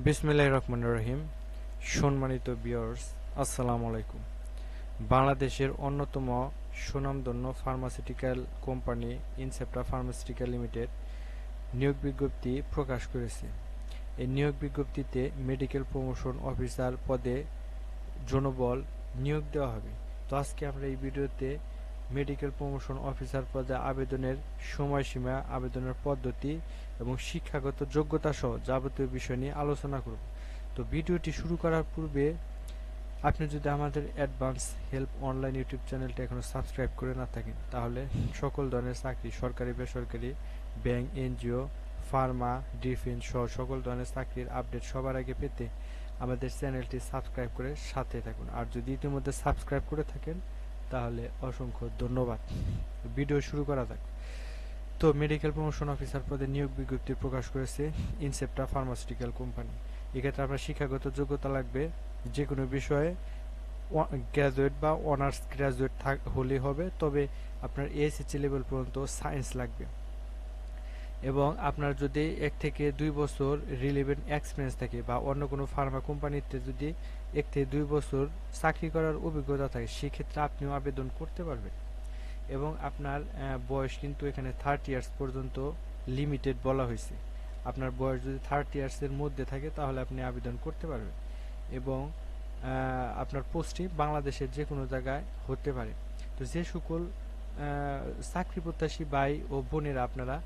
বিসমিল্লাহির রহমানির রহিম। সম্মানিত ভিউয়ার্স, আসসালামু আলাইকুম। বাংলাদেশের অন্যতম সুনামধন্য pharmaceutical company Incepta pharmaceutical limited নিয়োগ বিজ্ঞপ্তি প্রকাশ করেছে। এই নিয়োগ বিজ্ঞপ্তিতে মেডিকেল প্রমোশন অফিসার পদে জনবল নিয়োগ দেওয়া হবে। তো আজকে আমরা এই ভিডিওতে মেডিকেল প্রমোশন অফিসার পদে আবেদনের সময়সীমা, আবেদনের পদ্ধতি এবং শিক্ষাগত যোগ্যতা সহ যাবতীয় বিষয় নিয়ে আলোচনা করব। তো ভিডিওটি শুরু করার পূর্বে আপনি যদি আমাদের অ্যাডভান্স হেল্প অনলাইন ইউটিউব চ্যানেলটা এখনো সাবস্ক্রাইব করে না থাকেন, তাহলে সকল ধরনের চাকরি, সরকারি বেসরকারি, ব্যাংক, এনজিও, ফার্মা, ডিফেন্স সহ সকল ধরনের চাকরির আপডেট সবার আগে পেতে আমাদের চ্যানেলটি সাবস্ক্রাইব করে সাথে থাকুন। আর যদি ইতিমধ্যে সাবস্ক্রাইব করে থাকেন তাহলে অসংখ্য ধন্যবাদ। ভিডিও শুরু করা যাক। তো মেডিকেল প্রমোশন অফিসার পদে নিয়োগ বিজ্ঞপ্তি প্রকাশ করেছে ইনসেপ্টা ফার্মাসিউটিক্যাল কোম্পানি। এক্ষেত্রে আপনার শিক্ষাগত যোগ্যতা লাগবে যে কোনো বিষয়ে গ্র্যাজুয়েট বা অনার্স গ্র্যাজুয়েট হলেই হবে, তবে আপনার এসএসসি লেভেল পর্যন্ত সায়েন্স লাগবে এবং আপনার যদি 1 থেকে 2 বছর রিলেভেন্ট এক্সপিরিয়েন্স থাকে বা অন্য কোনো ফার্মা কোম্পানিতে যদি 1 থেকে 2 বছর চাকরি করার অভিজ্ঞতা থাকে, সেক্ষেত্রে আপনিও আবেদন করতে পারবেন। এবং আপনার বয়স কিন্তু এখানে 30 ইয়ার্স পর্যন্ত লিমিটেড বলা হয়েছে। আপনার বয়স যদি 30 ইয়ার্সের মধ্যে থাকে তাহলে আপনি আবেদন করতে পারবেন এবং আপনার পোস্টটি বাংলাদেশের যে কোনো জায়গায় হতে পারে। তো যে সকল চাকরি প্রত্যাশী ভাই ও বোনেরা আপনারা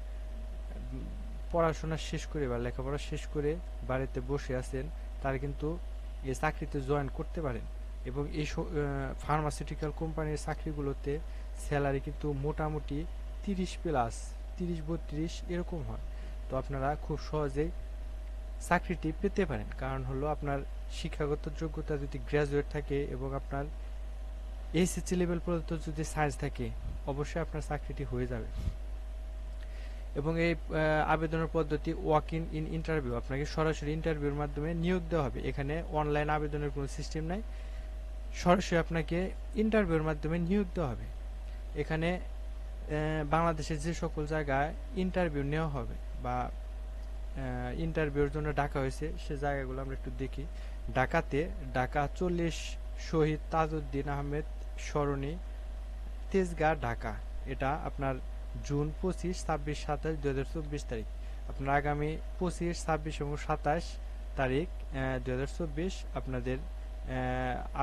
পড়াশোনা শেষ করে বা লেখাপড়া শেষ করে বাড়িতে বসে আছেন, তারা কিন্তু এই চাকরিতে জয়েন করতে পারেন। এবং এই ফার্মাসিউটিক্যাল কোম্পানির চাকরিগুলোতে স্যালারি কিন্তু মোটামুটি 30+ এরকম হয়। তো আপনারা খুব সহজেই চাকরিটি পেতে পারেন, কারণ হলো আপনার শিক্ষাগত যোগ্যতা যদি গ্র্যাজুয়েট থাকে এবং আপনার এসএসসি লেভেল পর্যন্ত যদি সায়েন্স থাকে, অবশ্যই আপনার চাকরিটি হয়ে যাবে। এবং এই আবেদনের পদ্ধতি ওয়াক ইন ইন্টারভিউ, আপনাকে সরাসরি ইন্টারভিউর মাধ্যমে নিয়োগ দেওয়া হবে। এখানে অনলাইন আবেদনের কোনো সিস্টেম নাই, সরাসরি আপনাকে ইন্টারভিউর মাধ্যমে নিয়োগ দেওয়া হবে। এখানে বাংলাদেশের যে সকল জায়গায় ইন্টারভিউ নেওয়া হবে বা ইন্টারভিউর জন্য ডাকা হয়েছে সে জায়গাগুলো আমরা একটু দেখি। ঢাকা 40 শহীদ তাজউদ্দিন আহমেদ সরণি, তেজগাঁ, ঢাকা। এটা আপনার জুন 25, 26, 27, 2024 তারিখ। আপনার আগামী 25, 26 এবং 27 তারিখ 2024 আপনাদের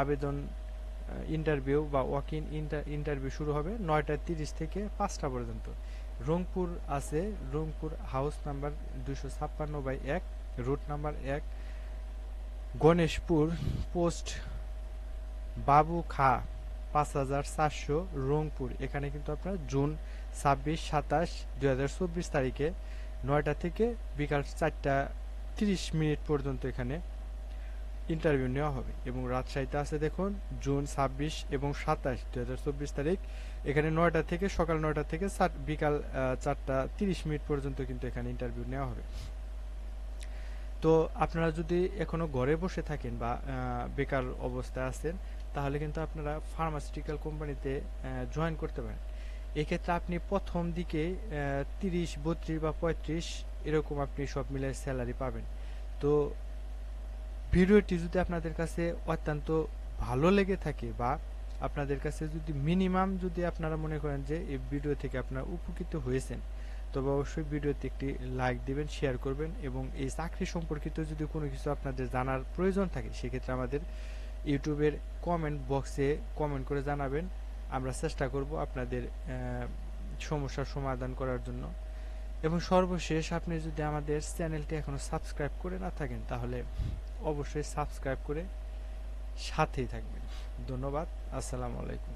আবেদন ইন্টারভিউ বা ওয়াক ইন ইন্টারভিউ শুরু হবে 9:30 থেকে 5টা পর্যন্ত। রংপুর আছে, Rangpur house number 256/1, route number 1, Ganeshpur post বাবু খা 5400 রংপুর। এখানে কিন্তু আপনার জুন 26, 27, 2024 তারিখে 9টা থেকে বিকাল 4:30 পর্যন্ত এখানে ইন্টারভিউ নেওয়া হবে। এবং রাজশাহীতে আছে দেখুন জুন 26 এবং 27, 2024 তারিখ, এখানে 9টা থেকে সকাল 9টা থেকে বিকাল 4:30 পর্যন্ত কিন্তু এখানে ইন্টারভিউ নেওয়া হবে। তো আপনারা যদি এখনো ঘরে বসে থাকেন বা বেকার অবস্থায় আছেন, তাহলে কিন্তু আপনারা ফার্মাসিউটিক্যাল কোম্পানিতে জয়েন করতে পারেন। এক্ষেত্রে আপনি প্রথম দিকে 30, 32 বা 35 এরকম আপনি সব মিলে স্যালারি পাবেন। তো ভিডিওটি যদি আপনাদের কাছে অত্যন্ত ভালো লেগে থাকে বা আপনাদের কাছে যদি মিনিমাম যদি আপনারা মনে করেন যে এই ভিডিও থেকে আপনারা উপকৃত হয়েছেন, তবে অবশ্যই ভিডিওতে একটি লাইক দিবেন, শেয়ার করবেন এবং এই চাকরি সম্পর্কিত যদি কোনো কিছু আপনাদের জানার প্রয়োজন থাকে, সেক্ষেত্রে আমাদের ইউটিউবের কমেন্ট বক্সে কমেন্ট করে জানাবেন। আমরা চেষ্টা করব আপনাদের সমস্যার সমাধান করার জন্য। এবং সর্বশেষ, আপনি যদি আমাদের চ্যানেলটি এখনো সাবস্ক্রাইব করে না থাকেন, তাহলে অবশ্যই সাবস্ক্রাইব করে সাথেই থাকবেন। ধন্যবাদ। আসসালামু আলাইকুম।